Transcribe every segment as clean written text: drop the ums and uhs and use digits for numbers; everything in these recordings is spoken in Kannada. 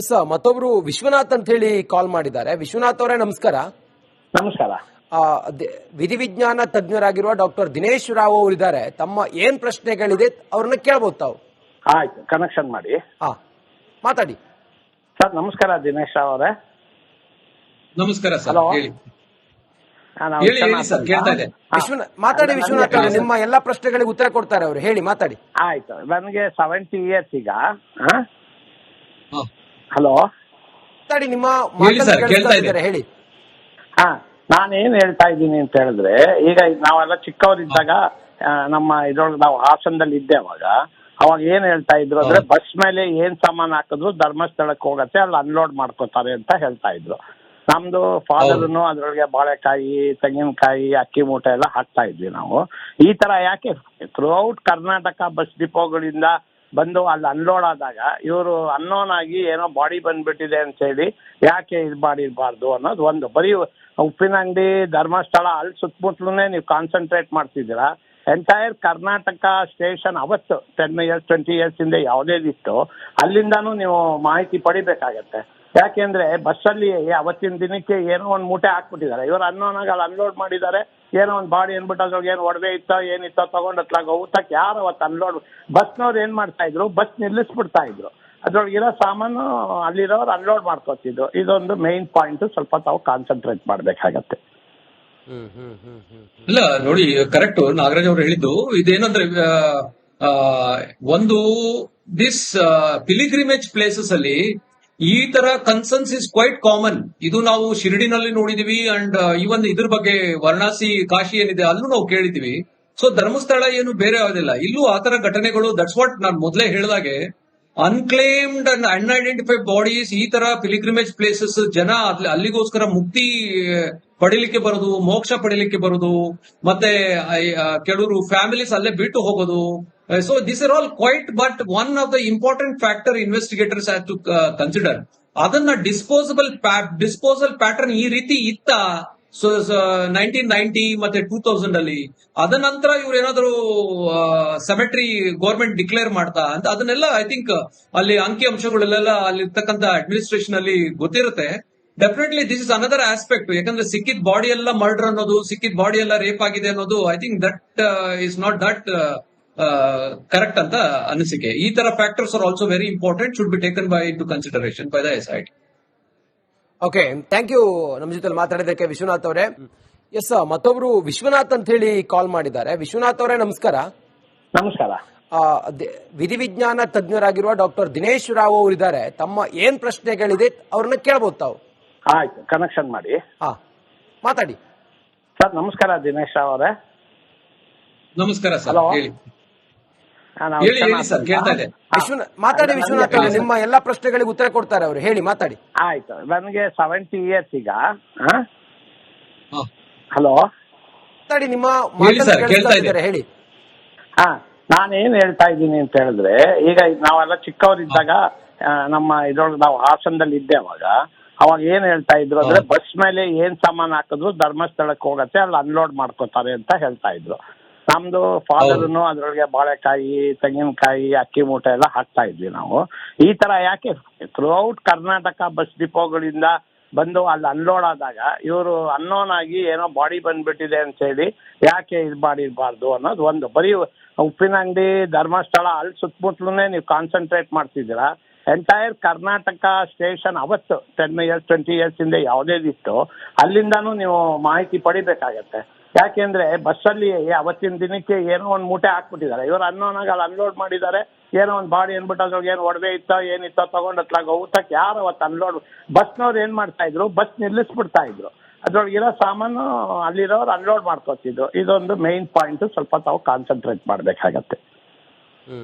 ಎಸ್ ಮತ್ತೊಬ್ರು ವಿಶ್ವನಾಥ್ ಅಂತ ಹೇಳಿ ಕಾಲ್ ಮಾಡಿದ್ದಾರೆ. ವಿಶ್ವನಾಥ್ ಅವರೇ ನಮಸ್ಕಾರ. ನಮಸ್ಕಾರ. ವಿಧಿವಿಜ್ಞಾನ ತಜ್ಞರಾಗಿರುವ ಡಾಕ್ಟರ್ ದಿನೇಶ್ ರಾವ್ ಅವರಿದ್ದಾರೆ. ತಮ್ಮ ಏನ್ ಪ್ರಶ್ನೆಗಳಿದೆ ಅವ್ರನ್ನ ಕೇಳಬಹುದು ತಾವು. ಆಯ್ತು, ಕನೆಕ್ಷನ್ ಮಾಡಿ. ಮಾತಾಡಿ ಸರ್. ನಮಸ್ಕಾರ ದಿನೇಶ್ ರಾವ್ ಅವರೇ. ನಮಸ್ಕಾರ ಸರ್. ಹಲೋ. ಹೇಳಿ ಹೇಳಿ ಸರ್, ಕೇಳ್ತಾ ಇದೆ. ಮಾತಾಡಿ ವಿಶ್ವನಾಥ್ ಅವರೇ, ನಿಮ್ಮ ಎಲ್ಲಾ ಪ್ರಶ್ನೆಗಳಿಗೆ ಉತ್ತರ ಕೊಡ್ತಾರೆ ಅವರು. ಹೇಳಿ, ಮಾತಾಡಿ. ಆಯ್ತು, ನನಗೆ 70 years ಈಗ. ಹಾ. ಹಲೋ. ಮಾತಾಡಿ, ನಿಮ್ಮ ಹೇಳಿ ಸರ್, ಕೇಳ್ತಾ ಇದೆ. ಹೇಳಿ. ನಾನೇನ್ ಹೇಳ್ತಾ ಇದ್ದೀನಿ ಅಂತ ಹೇಳಿದ್ರೆ, ಈಗ ನಾವೆಲ್ಲ ಚಿಕ್ಕವರಿದ್ದಾಗ ನಮ್ಮ ಇದ್ರೊಳಗೆ ನಾವು ಹಾಸನದಲ್ಲಿ ಇದ್ದೇವಾಗ ಅವಾಗ ಏನ್ ಹೇಳ್ತಾ ಇದ್ರು ಅಂದ್ರೆ, ಬಸ್ ಮೇಲೆ ಏನ್ ಸಾಮಾನು ಹಾಕಿದ್ರು ಧರ್ಮಸ್ಥಳಕ್ಕೆ ಹೋಗತ್ತೆ, ಅಲ್ಲಿ ಅನ್ಲೋಡ್ ಮಾಡ್ಕೋತಾರೆ ಅಂತ ಹೇಳ್ತಾ ಇದ್ರು. ನಮ್ದು ಫಾದರ್ನು ಅದ್ರೊಳಗೆ ಬಾಳೆಕಾಯಿ, ತೆಂಗಿನಕಾಯಿ, ಅಕ್ಕಿ ಮೂಟೆ ಎಲ್ಲ ಹಾಕ್ತಾ ಇದ್ವಿ ನಾವು. ಈ ತರ ಯಾಕೆ ಥ್ರೂಔಟ್ ಕರ್ನಾಟಕ ಬಸ್ ಡಿಪೋಗಳಿಂದ ಬಂದು ಅಲ್ಲಿ ಅನ್ಲೋಡ್ ಆದಾಗ ಇವರು ಅನ್ನೋನ್ ಆಗಿ ಏನೋ ಬಾಡಿ ಬಂದ್ಬಿಟ್ಟಿದೆ ಅಂತ ಹೇಳಿ ಯಾಕೆ ಇದು ಮಾಡಿರ್ಬಾರ್ದು ಅನ್ನೋದು ಒಂದು. ಬರೀ ಉಪ್ಪಿನ ಅಂಗಡಿ, ಧರ್ಮಸ್ಥಳ ಅಲ್ಲಿ ಸುತ್ತಮುತ್ತಲೇ ನೀವು ಕಾನ್ಸಂಟ್ರೇಟ್ ಮಾಡ್ತಿದ್ದೀರಾ. ಎಂಟೈರ್ ಕರ್ನಾಟಕ ಸ್ಟೇಷನ್ ಅವತ್ತು 10 years 20 years ಇಂದ ಯಾವುದೇದಿತ್ತು ಅಲ್ಲಿಂದಾನು ನೀವು ಮಾಹಿತಿ ಪಡಿಬೇಕಾಗತ್ತೆ. ಯಾಕೆಂದ್ರೆ ಬಸ್ಸಲ್ಲಿ ಅವತ್ತಿನ ದಿನಕ್ಕೆ ಏನೋ ಒಂದು ಮೂಟೆ ಹಾಕ್ಬಿಟ್ಟಿದ್ದಾರೆ ಇವರು, ಅನ್ನೋನಾಗ ಅಲ್ಲಿ ಅನ್ಲೋಡ್ ಮಾಡಿದ್ದಾರೆ. ಏನೋ ಒಂದು ಬಾಡಿ ಅನ್ಬಿಟ್ಟು ಅದ್ರೊಳಗೆ ಏನು ಒಡವೆ ಇತ್ತೋ ಏನಿತ್ತೋ ತಗೊಂಡತ್ಲಾಗ ಊಟಕ್ಕೆ ಯಾರು ಅವತ್ತು ಅನ್ಲೋಡ್ ಬಸ್ನವ್ರು ಏನ್ ಮಾಡ್ತಾ ಇದ್ರು, ಬಸ್ ನಿಲ್ಲಿಸ್ಬಿಡ್ತಾ ಇದ್ರು. ಅದ್ರೊಳಗಿರೋ ಸಾಮಾನು ಅಲ್ಲಿರೋರು ಅನ್ಲೋಡ್ ಮಾಡ್ಕೊತಿದ್ರು. ಇದೊಂದು ಮೇನ್ ಪಾಯಿಂಟ್, ಸ್ವಲ್ಪ ತಾವು ಕಾನ್ಸಂಟ್ರೇಟ್ ಮಾಡ್ಬೇಕಾಗತ್ತೆ. ಇಲ್ಲ ನೋಡಿ, ಕರೆಕ್ಟ್ ನಾಗರಾಜ್ ಅವರು ಹೇಳಿದ್ದು. ಇದೇನಂದ್ರೆ ಒಂದು ದಿಸ್ ಪಿಲಿಗ್ರಿಮೇಜ್ ಪ್ಲೇಸಸ್ ಅಲ್ಲಿ ಈ ತರ ಕನ್ಸರ್ನ್ಸ್ ಇಸ್ ಕ್ವೈಟ್ ಕಾಮನ್. ಇದು ನಾವು ಶಿರಡಿನಲ್ಲಿ ನೋಡಿದೀವಿ ಅಂಡ್ ಇವನ್ ಇದ್ರ ಬಗ್ಗೆ ವಾರಣಾಸಿ, ಕಾಶಿ ಏನಿದೆ ಅಲ್ಲೂ ನಾವು ಕೇಳಿದೀವಿ. ಸೊ ಧರ್ಮಸ್ಥಳ ಏನು ಬೇರೆ ಯಾವುದಿಲ್ಲ, ಇಲ್ಲೂ ಆತರ ಘಟನೆಗಳು. ದಟ್ಸ್ ವಾಟ್ ನಾನು ಮೊದಲೇ ಹೇಳಿದಾಗೆ, ಅನ್ಕ್ಲೇಮ್ಡ್ ಅಂಡ್ ಅನ್ಐಡೆಂಟಿಫೈಡ್ ಬಾಡೀಸ್, ಈ ತರ ಪಿಲಿಗ್ರಿಮೇಜ್ ಪ್ಲೇಸಸ್, ಜನ ಅಲ್ಲಿಗೋಸ್ಕರ ಮುಕ್ತಿ ಪಡಿಲಿಕ್ಕೆ ಬರೋದು, ಮೋಕ್ಷ ಪಡಿಲಿಕ್ಕೆ ಬರೋದು, ಮತ್ತೆ ಕೆಲವರು ಫ್ಯಾಮಿಲೀಸ್ ಅಲ್ಲೇ ಬಿಟ್ಟು ಹೋಗೋದು. So this are all quite, but one of the important factor investigators have to consider. ಅದನ್ನ ಡಿಸ್ಪೋಸಲ್ ಪ್ಯಾಟರ್ನ್ ಈ ರೀತಿ ಇತ್ತ 1990 ಮತ್ತೆ 2000 ಅಲ್ಲಿ. ಅದ ನಂತರ ಇವ್ರು ಏನಾದ್ರು ಸೆಮೆಟ್ರಿ ಗೌರ್ಮೆಂಟ್ ಡಿಕ್ಲೇರ್ ಮಾಡ್ತಾ ಅಂತ ಅದನ್ನೆಲ್ಲ ಐ ಥಿಂಕ್ ಅಲ್ಲಿ ಅಂಕಿ ಅಂಶಗಳೆಲ್ಲ ಅಲ್ಲಿರ್ತಕ್ಕಂಥ ಅಡ್ಮಿನಿಸ್ಟ್ರೇಷನ್ ಅಲ್ಲಿ ಗೊತ್ತಿರುತ್ತೆ. Definitely this is another aspect. ಯಾಕಂದ್ರೆ ಸಿಕ್ಕಿದ ಬಾಡಿ ಎಲ್ಲ ಮರ್ಡರ್ ಅನ್ನೋದು, ಸಿಕ್ಕಿದ ಬಾಡಿ ಎಲ್ಲ ರೇಪ್ ಆಗಿದೆ ಅನ್ನೋದು, I think that is not that correct ಅಂತ ಅನಿಸಿಕೆ. ಈ ತರ factors are also very important, should be taken by into consideration by the SIT. Okay, thank you ನಮ್ಮ ಜೊತೆ ಮಾತಾಡಿದಕ್ಕೆ ವಿಶ್ವನಾಥ್ ಅವರೇ. ಎಸ್ ಮತ್ತೊಬ್ರು ವಿಶ್ವನಾಥ್ ಅಂತ ಹೇಳಿ ಕಾಲ್ ಮಾಡಿದ್ದಾರೆ. ವಿಶ್ವನಾಥ್ ಅವರೇ ನಮಸ್ಕಾರ. ನಮಸ್ಕಾರ. ವಿಧಿವಿಜ್ಞಾನ ತಜ್ಞರಾಗಿರುವ ಡಾಕ್ಟರ್ ದಿನೇಶ್ ರಾವ್ ಅವರಿದ್ದಾರೆ. ತಮ್ಮ ಏನ್ ಪ್ರಶ್ನೆಗಳಿದೆ ಅವ್ರನ್ನ ಕೇಳಬಹುದು ತಾವು. ಆಯ್ತು, ಕನೆಕ್ಷನ್ ಮಾಡಿ. ಮಾತಾಡಿ ಸರ್. ನಮಸ್ಕಾರ ದಿನೇಶ್ ರಾವ್ ಅವರೇ. ನಮಸ್ಕಾರ ಸರ್. ಹಲೋ. ಹೇಳಿ ಹೇಳಿ ಸರ್, ಕೇಳ್ತಾ ಇದೆ. ಮಾತಾಡಿ ವಿಶ್ವನಾಥ್ ಅವರೇ, ನಿಮ್ಮ ಎಲ್ಲಾ ಪ್ರಶ್ನೆಗಳಿಗೆ ಉತ್ತರ ಕೊಡ್ತಾರೆ ಅವರು. ಹೇಳಿ, ಮಾತಾಡಿ. ಆಯ್ತು, ನನಗೆ 70 years ಈಗ. ಹಲೋ. ಮಾತಾಡಿ, ನಿಮ್ಮ ಹೇಳಿ ಸರ್, ಕೇಳ್ತಾ ಇದೆ. ಹೇಳಿ. ನಾನೇನ್ ಹೇಳ್ತಾ ಇದ್ದೀನಿ ಅಂತ ಹೇಳಿದ್ರೆ, ಈಗ ನಾವೆಲ್ಲ ಚಿಕ್ಕವರಿದ್ದಾಗ ನಮ್ಮ ಇದ್ರೊಳಗೆ ನಾವು ಹಾಸನದಲ್ಲಿ ಇದ್ದೇವಾಗ ಅವಾಗ ಏನ್ ಹೇಳ್ತಾ ಇದ್ರು ಅಂದ್ರೆ, ಬಸ್ ಮೇಲೆ ಏನ್ ಸಾಮಾನು ಹಾಕಿದ್ರು ಧರ್ಮಸ್ಥಳಕ್ಕೆ ಹೋಗತ್ತೆ, ಅಲ್ಲಿ ಅನ್ಲೋಡ್ ಮಾಡ್ಕೋತಾರೆ ಅಂತ ಹೇಳ್ತಾ ಇದ್ರು. ನಮ್ದು ಫಾದರ್ನು ಅದ್ರೊಳಗೆ ಬಾಳೆಕಾಯಿ, ತೆಂಗಿನಕಾಯಿ, ಅಕ್ಕಿ ಮೂಟೆ ಎಲ್ಲ ಹಾಕ್ತಾ ಇದ್ವಿ ನಾವು. ಈ ತರ ಯಾಕೆ ಥ್ರೂಔಟ್ ಕರ್ನಾಟಕ ಬಸ್ ಡಿಪೋಗಳಿಂದ ಬಂದು ಅಲ್ಲಿ ಅನ್ಲೋಡ್ ಆದಾಗ ಇವರು ಅನ್ನೋನ್ ಆಗಿ ಏನೋ ಬಾಡಿ ಬಂದ್ಬಿಟ್ಟಿದೆ ಅಂತ ಹೇಳಿ ಯಾಕೆ ಇದು ಮಾಡಿರ್ಬಾರ್ದು ಅನ್ನೋದು ಒಂದು. ಬರೀ ಉಪ್ಪಿನ ಅಂಗಡಿ, ಧರ್ಮಸ್ಥಳ ಅಲ್ಲಿ ಸುತ್ತಮುತ್ತಲೇ ನೀವು ಕಾನ್ಸಂಟ್ರೇಟ್ ಮಾಡ್ತಿದ್ದೀರಾ. ಎಂಟೈರ್ ಕರ್ನಾಟಕ ಸ್ಟೇಷನ್ ಅವತ್ತು 10 years 20 years ಇಂದ ಯಾವುದೇದಿತ್ತು ಅಲ್ಲಿಂದಾನು ನೀವು ಮಾಹಿತಿ ಪಡಿಬೇಕಾಗತ್ತೆ. ಯಾಕೆಂದ್ರೆ ಬಸ್ಸಲ್ಲಿ ಅವತ್ತಿನ ದಿನಕ್ಕೆ ಏನೋ ಒಂದು ಮೂಟೆ ಹಾಕ್ಬಿಟ್ಟಿದ್ದಾರೆ ಇವರು, ಅನ್ನೋನಾಗ ಅಲ್ಲಿ ಅನ್ಲೋಡ್ ಮಾಡಿದ್ದಾರೆ. ಏನೋ ಒಂದು ಬಾಡಿ ಅನ್ಬಿಟ್ಟು ಅದ್ರೊಳಗೆ ಏನು ಒಡವೆ ಇತ್ತೋ ಏನಿತ್ತೋ ತಗೊಂಡತ್ಲಾಗ ಊಟಕ್ಕೆ ಯಾರು ಅವತ್ತು ಅನ್ಲೋಡ್ ಬಸ್ನವ್ರು ಏನ್ ಮಾಡ್ತಾ ಇದ್ರು, ಬಸ್ ನಿಲ್ಲಿಸ್ಬಿಡ್ತಾ ಇದ್ರು. ಅದ್ರೊಳಗಿರೋ ಸಾಮಾನು ಅಲ್ಲಿರೋರು ಅನ್ಲೋಡ್ ಮಾಡ್ಕೊತಿದ್ರು. ಇದೊಂದು ಮೇನ್ ಪಾಯಿಂಟ್, ಸ್ವಲ್ಪ ತಾವು ಕಾನ್ಸಂಟ್ರೇಟ್ ಮಾಡ್ಬೇಕಾಗತ್ತೆ.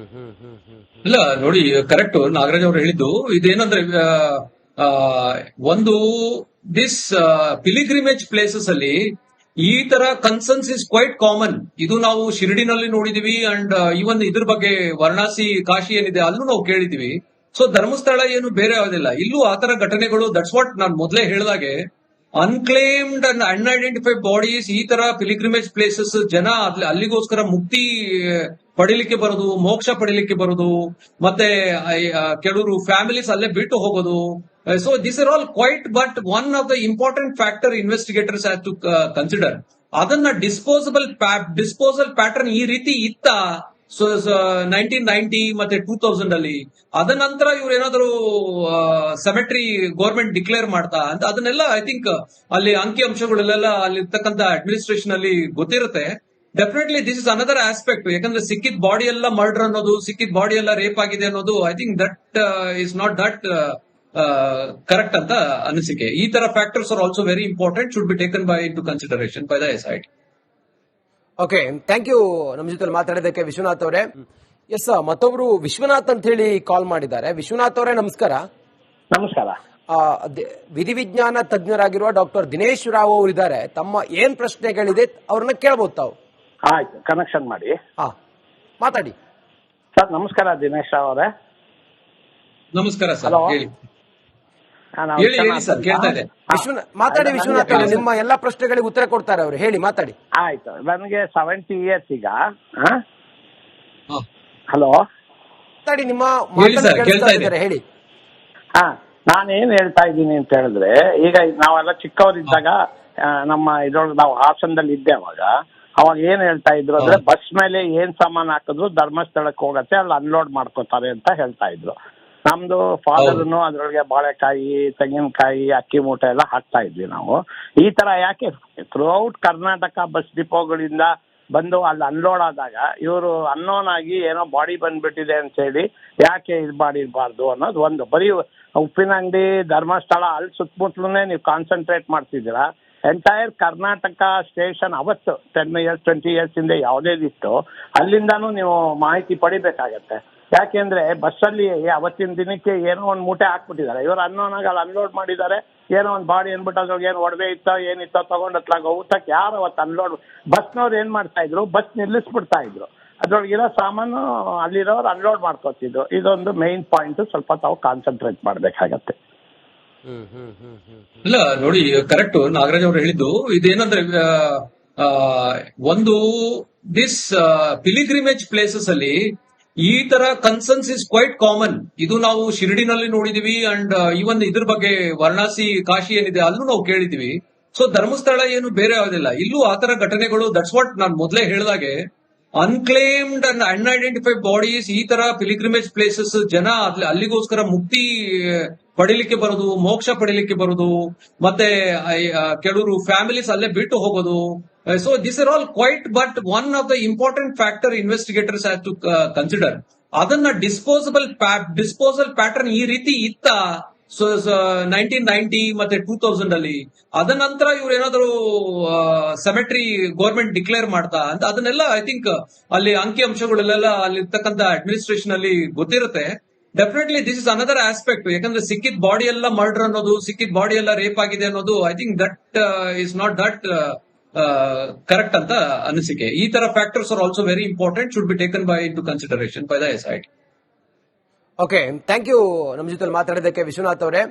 ಇಲ್ಲ ನೋಡಿ, ಕರೆಕ್ಟ್ ನಾಗರಾಜ್ ಅವರು ಹೇಳಿದ್ದು. ಇದೇನಂದ್ರೆ ಒಂದು ದಿಸ್ ಪಿಲಿಗ್ರಿಮೇಜ್ ಪ್ಲೇಸಸ್ ಅಲ್ಲಿ ಈ ತರ ಕನ್ಸರ್ನ್ಸ್ ಇಸ್ ಕ್ವೈಟ್ ಕಾಮನ್. ಇದು ನಾವು ಶಿರಡಿನಲ್ಲಿ ನೋಡಿದೀವಿ ಅಂಡ್ ಇವನ್ ಇದ್ರ ಬಗ್ಗೆ ವಾರಣಾಸಿ, ಕಾಶಿ ಏನಿದೆ ಅಲ್ಲೂ ನಾವು ಕೇಳಿದೀವಿ. ಸೊ ಧರ್ಮಸ್ಥಳ ಏನು ಬೇರೆ ಯಾವುದಿಲ್ಲ, ಇಲ್ಲೂ ಆತರ ಘಟನೆಗಳು. ದಟ್ಸ್ ವಾಟ್ ನಾನು ಮೊದಲೇ ಹೇಳಿದಾಗೆ, ಅನ್ಕ್ಲೇಮ್ಡ್ ಅಂಡ್ ಅನ್ಐಡೆಂಟಿಫೈಡ್ ಬಾಡೀಸ್ ಈ ತರ ಪಿಲಿಗ್ರಿಮೇಜ್ ಪ್ಲೇಸಸ್ ಜನ ಅಲ್ಲಿಗೋಸ್ಕರ ಮುಕ್ತಿ ಪಡಿಲಿಕ್ಕೆ ಬರೋದು, ಮೋಕ್ಷ ಪಡಿಲಿಕ್ಕೆ ಬರೋದು, ಮತ್ತೆ ಕೆಲವರು ಫ್ಯಾಮಿಲೀಸ್ ಅಲ್ಲೇ ಬಿಟ್ಟು ಹೋಗೋದು. So this are all quite, but one of the important factor investigators have to consider. ಅದನ್ನ ಡಿಸ್ಪೋಸಲ್ ಪ್ಯಾಟರ್ನ್ ಈ ರೀತಿ ಇತ್ತ. ಸೊ 1990 ಮತ್ತೆ 2000 ಅಲ್ಲಿ ಅದ ನಂತರ ಇವ್ರು ಏನಾದ್ರು ಸೆಮೆಟ್ರಿ ಗೌರ್ಮೆಂಟ್ ಡಿಕ್ಲೇರ್ ಮಾಡ್ತಾ ಅಂತ ಅದನ್ನೆಲ್ಲ ಐ ಥಿಂಕ್ ಅಲ್ಲಿ ಅಂಕಿ ಅಂಶಗಳೆಲ್ಲ ಅಲ್ಲಿ ಇರ್ತಕ್ಕಂಥ ಅಡ್ಮಿನಿಸ್ಟ್ರೇಷನ್ ಅಲ್ಲಿ ಗೊತ್ತಿರುತ್ತೆ. Definitely this is another aspect. ಯಾಕಂದ್ರೆ ಸಿಕ್ಕಿದ ಬಾಡಿ ಎಲ್ಲ ಮರ್ಡರ್ ಅನ್ನೋದು, ಸಿಕ್ಕಿದ ಬಾಡಿ ಎಲ್ಲ ರೇಪ್ ಆಗಿದೆ ಅನ್ನೋದು I think that is not that correct ಅಂತ ಅನಿಸಿಕೆ. ಈ ತರ factors are also very important, should be taken by into consideration by the SIT. Okay, thank you ನಮ್ಮ ಜೊತೆ ಮಾತಾಡಿದ್ದಕ್ಕೆ ವಿಶ್ವನಾಥ್ ಅವರೇ. ಎಸ್, ಮತ್ತೊಬ್ರು ವಿಶ್ವನಾಥ್ ಅಂತ ಹೇಳಿ ಕಾಲ್ ಮಾಡಿದ್ದಾರೆ. ವಿಶ್ವನಾಥ್ ಅವರೇ ನಮಸ್ಕಾರ. ನಮಸ್ಕಾರ. ವಿಧಿವಿಜ್ಞಾನ ತಜ್ಞರಾಗಿರುವ ಡಾಕ್ಟರ್ ದಿನೇಶ್ ರಾವ್ ಅವರು ಇದ್ದಾರೆ. ತಮ್ಮ ಏನ್ ಪ್ರಶ್ನೆಗಳಿದೆ ಅವ್ರನ್ನ ಕೇಳಬಹುದು ತಾವು. ಆಯ್ತು, ಕನೆಕ್ಷನ್ ಮಾಡಿ. ಮಾತಾಡಿ ಸರ್. ನಮಸ್ಕಾರ ದಿನೇಶ್ ರಾವ್ ಅವರೇ. ನಮಸ್ಕಾರ ಸರ್. Hello. ಹೇಳಿ ಹೇಳಿ ಸರ್, ಕೇಳ್ತಾ ಇದೆ. ಮಾತಾಡಿ ವಿಶ್ವನಾಥ್ ಅವರೇ, ನಿಮ್ಮ ಎಲ್ಲಾ ಪ್ರಶ್ನೆಗಳಿಗೆ ಉತ್ತರ ಕೊಡ್ತಾರೆ ಅವರು. ಹೇಳಿ, ಮಾತಾಡಿ. ಆಯ್ತು, ನನಗೆ 70 years ಈಗ. ಹಾ. ಹಲೋ, ಮಾತಾಡಿ, ನಿಮ್ಮ ಹೇಳಿ ಮಾತನ್ನ ಸರ್, ಕೇಳಿಸ್ತಾ ಕೇಳ್ತಾ ಇದೆ. ಇದ್ದಾರೆ. ಹೇಳಿ. ನಾನೇನ್ ಹೇಳ್ತಾ ಇದ್ದೀನಿ ಅಂತ ಹೇಳಿದ್ರೆ, ಈಗ ನಾವೆಲ್ಲ ಚಿಕ್ಕವರಿದ್ದಾಗ ನಮ್ಮ ಇದ್ರೊಳಗೆ ನಾವು ಹಾಸನದಲ್ಲಿ ಇದ್ದೆ ಅವಾಗ ಏನ್ ಹೇಳ್ತಾ ಇದ್ರು ಅಂದ್ರೆ, ಬಸ್ ಮೇಲೆ ಏನ್ ಸಾಮಾನು ಹಾಕಿದ್ರು ಧರ್ಮಸ್ಥಳಕ್ಕೆ ಹೋಗತ್ತೆ, ಅಲ್ಲಿ ಅನ್ಲೋಡ್ ಮಾಡ್ಕೋತಾರೆ ಅಂತ ಹೇಳ್ತಾ ಇದ್ರು. ನಮ್ದು ಫಾದರ್ನು ಅದ್ರೊಳಗೆ ಬಾಳೆಕಾಯಿ, ತೆಂಗಿನಕಾಯಿ, ಅಕ್ಕಿ ಮೂಟೆ ಎಲ್ಲ ಹಾಕ್ತಾ ಇದ್ವಿ ನಾವು. ಈ ತರ ಯಾಕೆ ಥ್ರೂಔಟ್ ಕರ್ನಾಟಕ ಬಸ್ ಡಿಪೋಗಳಿಂದ ಬಂದು ಅಲ್ಲಿ ಅನ್ಲೋಡ್ ಆದಾಗ ಇವರು ಅನ್ನೋನ್ ಆಗಿ ಏನೋ ಬಾಡಿ ಬಂದ್ಬಿಟ್ಟಿದೆ ಅಂತ ಹೇಳಿ ಯಾಕೆ ಇದು ಮಾಡಿರ್ಬಾರ್ದು ಅನ್ನೋದು ಒಂದು. ಬರೀ ಉಪ್ಪಿನಂಗಡಿ, ಧರ್ಮಸ್ಥಳ ಅಲ್ಲಿ ಸುತ್ತಮುತ್ತಲೇ ನೀವು ಕಾನ್ಸಂಟ್ರೇಟ್ ಮಾಡ್ತಿದ್ದೀರಾ. ಎಂಟೈರ್ ಕರ್ನಾಟಕ ಸ್ಟೇಷನ್ ಅವತ್ತು 10 years 20 years ಹಿಂದೆ ಯಾವುದೇದಿತ್ತು ಅಲ್ಲಿಂದಾನು ನೀವು ಮಾಹಿತಿ ಪಡಿಬೇಕಾಗತ್ತೆ. ಯಾಕೆಂದ್ರೆ ಬಸ್ಸಲ್ಲಿ ಅವತ್ತಿನ ದಿನಕ್ಕೆ ಏನೋ ಒಂದು ಮೂಟೆ ಹಾಕ್ಬಿಟ್ಟಿದ್ದಾರೆ ಇವರು, ಅನ್ನೋನಾಗ ಅಲ್ಲಿ ಅನ್ಲೋಡ್ ಮಾಡಿದ್ದಾರೆ. ಏನೋ ಒಂದು ಬಾಡಿ ಅನ್ಬಿಟ್ಟು ಅದ್ರೊಳಗೆ ಏನು ಒಡವೆ ಇತ್ತೋ ಏನಿತ್ತೋ ತಗೊಂಡತ್ಲಾಗ ಊಟಕ್ಕೆ ಯಾರು ಅವತ್ತು ಅನ್ಲೋಡ್ ಬಸ್ನವ್ರು ಏನ್ ಮಾಡ್ತಾ ಇದ್ರು, ಬಸ್ ನಿಲ್ಲಿಸ್ಬಿಡ್ತಾ ಇದ್ರು. ಅದ್ರೊಳಗಿರೋ ಸಾಮಾನು ಅಲ್ಲಿರೋರು ಅನ್ಲೋಡ್ ಮಾಡ್ಕೊತಿದ್ರು. ಇದೊಂದು ಮೇನ್ ಪಾಯಿಂಟ್, ಸ್ವಲ್ಪ ತಾವು ಕಾನ್ಸಂಟ್ರೇಟ್ ಮಾಡ್ಬೇಕಾಗತ್ತೆ. ಇಲ್ಲ ನೋಡಿ, ಕರೆಕ್ಟ್ ನಾಗರಾಜ್ ಅವರು ಹೇಳಿದ್ದು. ಇದೇನಂದ್ರೆ ಒಂದು ದಿಸ್ ಪಿಲಿಗ್ರಿಮೇಜ್ ಪ್ಲೇಸಸ್ ಅಲ್ಲಿ ಈ ತರ ಕನ್ಸರ್ನ್ಸ್ ಇಸ್ ಕ್ವೈಟ್ ಕಾಮನ್. ಇದು ನಾವು ಶಿರಡಿನಲ್ಲಿ ನೋಡಿದೀವಿ, ಅಂಡ್ ಇವನ್ ಇದ್ರ ಬಗ್ಗೆ ವಾರಣಾಸಿ, ಕಾಶಿ ಏನಿದೆ ಅಲ್ಲೂ ನಾವು ಕೇಳಿದೀವಿ. ಸೊ ಧರ್ಮಸ್ಥಳ ಏನು ಬೇರೆ ಯಾವುದಿಲ್ಲ, ಇಲ್ಲೂ ಆತರ ಘಟನೆಗಳು. ದಟ್ಸ್ ವಾಟ್ ನಾನು ಮೊದಲೇ ಹೇಳಿದಾಗೆ, ಅನ್ಕ್ಲೇಮ್ಡ್ ಅಂಡ್ ಅನ್ಐಡೆಂಟಿಫೈಡ್ ಬಾಡೀಸ್ ಈ ತರ ಪಿಲಿಗ್ರಿಮೇಜ್ ಪ್ಲೇಸಸ್ ಜನ ಅಲ್ಲಿಗೋಸ್ಕರ ಮುಕ್ತಿ ಪಡಿಲಿಕ್ಕೆ ಬರೋದು, ಮೋಕ್ಷ ಪಡಿಲಿಕ್ಕೆ ಬರೋದು, ಮತ್ತೆ ಕೆಲವರು ಫ್ಯಾಮಿಲೀಸ್ ಅಲ್ಲೇ ಬಿಟ್ಟು ಹೋಗೋದು. So this are all quite, but one of the important factor investigators have to consider. ಅದನ್ನ ಡಿಸ್ಪೋಸಲ್ ಪ್ಯಾಟರ್ನ್ ಈ ರೀತಿ ಇತ್ತ. ಸೊ 1990 ಮತ್ತೆ 2000 ಅಲ್ಲಿ ಅದ ನಂತರ ಇವ್ರು ಏನಾದ್ರು ಸೆಮೆಟ್ರಿ ಗೌರ್ಮೆಂಟ್ ಡಿಕ್ಲೇರ್ ಮಾಡ್ತಾ ಅಂತ ಅದನ್ನೆಲ್ಲ ಐ ಥಿಂಕ್ ಅಲ್ಲಿ ಅಂಕಿ ಅಂಶಗಳೆಲ್ಲ ಅಲ್ಲಿ ಇರ್ತಕ್ಕಂಥ ಅಡ್ಮಿನಿಸ್ಟ್ರೇಷನ್ ಅಲ್ಲಿ ಗೊತ್ತಿರುತ್ತೆ. Definitely this is another aspect. ಯಾಕಂದ್ರೆ ಸಿಕ್ಕಿದ ಬಾಡಿ ಎಲ್ಲ ಮರ್ಡರ್ ಅನ್ನೋದು, ಸಿಕ್ಕಿದ ಬಾಡಿ ಎಲ್ಲ ರೇಪ್ ಆಗಿದೆ ಅನ್ನೋದು I think that is not that correct ಅಂತ ಅನಿಸಿಕೆ. ಈ ತರ factors are also very important, should be taken by into consideration by the SIT. Okay, thank you ನಮ್ಮ ಜೊತೆ ಮಾತಾಡಿದ್ದಕ್ಕೆ ವಿಶ್ವನಾಥ್ ಅವರೇ.